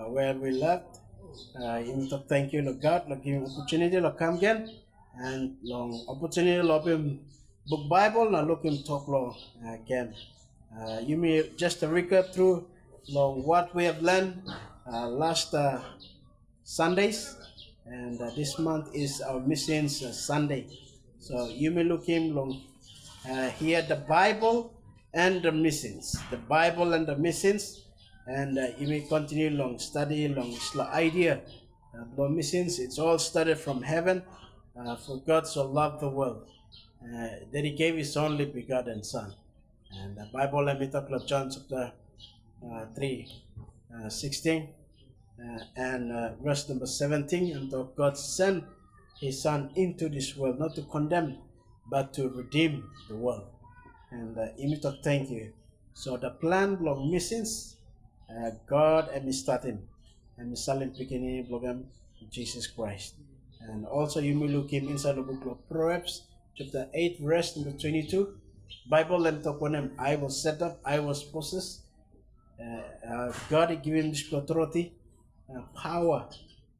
where we left. You need to thank you, Lord God, Lord, giving opportunity to come again and long opportunity, Lord, him book Bible, now look him talk, Lord, again. You may just a recap through, Lord, what we have learned last Sundays, and this month is our missions Sunday. So you may look him long here the Bible and the missions, the Bible and the missions, and you may continue long study long idea. Long missions, it's all started from heaven. For God so loved the world that He gave His only begotten Son. And the Bible, let me talk about John chapter 3, 16 and verse number 17. And God sent His Son into this world, not to condemn, but to redeem the world. And you talk thank you. So the plan long missions, God and me starting, and me starting beginning program Jesus Christ. And also you may look him inside the book of Proverbs, chapter 8, verse number 22. Bible and talk on him. I was set up, I was possessed. God give him this authority, power.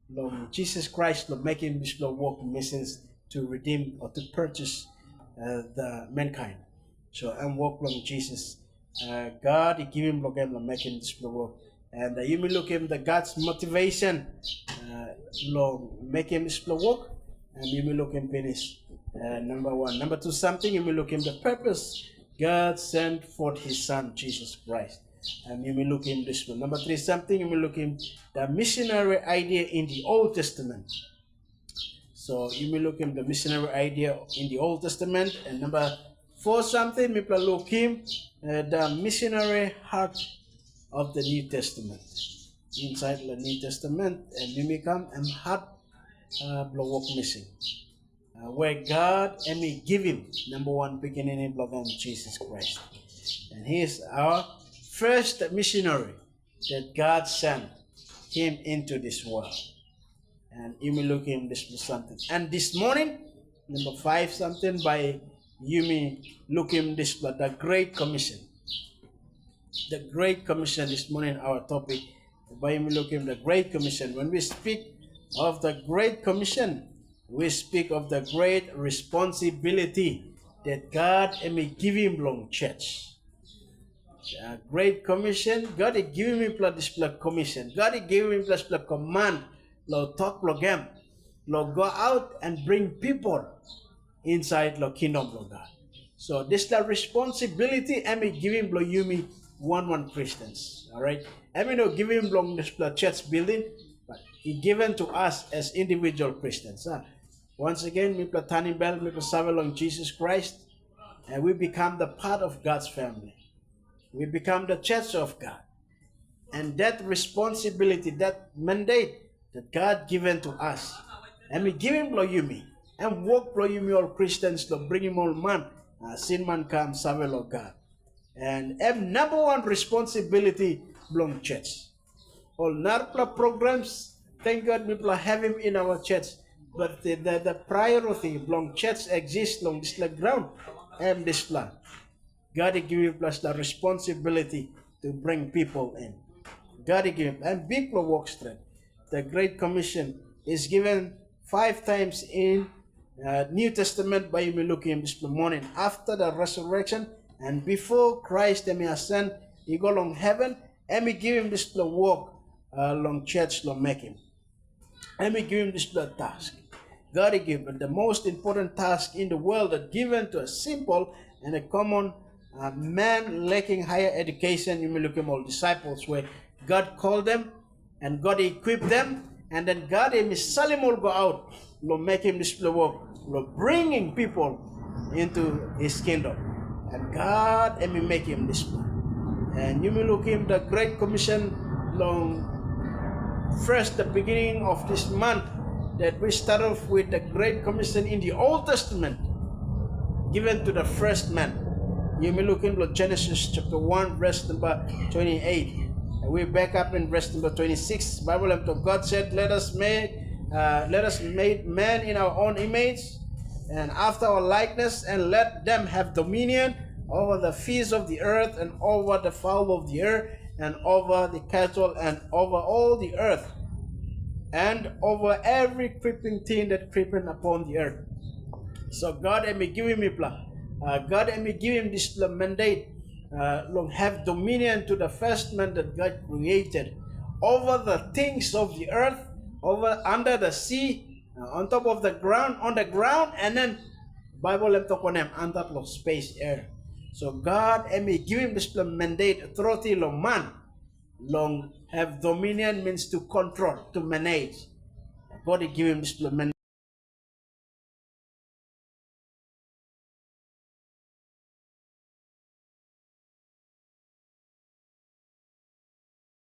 Lord Jesus Christ, Lord, make him this work missions to redeem or to purchase the mankind. So I'm working on Jesus. God, He give him Lord, make him this work. And you may look him the God's motivation, Lord, make him this work. And you may look him finish. Number one. Number two, something you may look him the purpose. God sent forth His Son, Jesus Christ. And you may look him this one. Number three, something you may look him the missionary idea in the Old Testament. So you may look him the missionary idea in the Old Testament. And number four, something you may look him the missionary heart of the New Testament. Inside the New Testament, and you may come and heart blow up missing. Where God and me give him number one beginning in blood of Jesus Christ. And He is our first missionary that God sent him into this world. And you may look him this something. And this morning, number five, something by you may look him this the Great Commission. The Great Commission this morning, our topic. By you may look him the Great Commission. When we speak of the Great Commission, we speak of the great responsibility that God may give him long church. Great Commission, God is giving me this commission. God is giving me this command. Lord, talk program. Lord, go out and bring people inside the kingdom of God. So this is the responsibility I may give him you me one Christians. All right. I may not give him long this church building, but He given to us as individual Christians. Once again, we turning bell, we serve along Jesus Christ, and we become the part of God's family. We become the church of God. And that responsibility, that mandate that God given to us, and we give him you me, and walk you me all Christians to bring him all man, sin man come serve Lord God. And number one responsibility belong church. All NARPLA programs, thank God people have him in our church. But the priority belong church exists along this ground and this plan. God give us the responsibility to bring people in. God give and people work straight. The Great Commission is given 5 times in New Testament by me looking this morning after the resurrection and before Christ may ascend. He go along heaven and we give him this work along church long make him. And we give him this task. God is given the most important task in the world that given to a simple and a common man lacking higher education. You may look at all disciples where God called them and God equipped them, and then God and Salim will go out, Lord, make him display work, Lord, bringing people into His kingdom, and God and me make him display. And you may look him the Great Commission long first the beginning of this month that we start off with the Great Commission in the Old Testament given to the first man. You may look in Genesis chapter 1 verse number 28. And we back up in verse number 26. Bible of God said, let us make man in our own image and after our likeness, and let them have dominion over the fish of the earth and over the fowl of the air and over the cattle, and over all the earth, and over every creeping thing that creeping upon the earth. So God had me give him a plan. God had me give him this mandate. Have dominion to the first man that God created over the things of the earth, over under the sea, on top of the ground, on the ground, and then Bible lem talk on them under of space air. So God had me give him this mandate authority long man. Long have dominion means to control, to manage. God give him this mandate.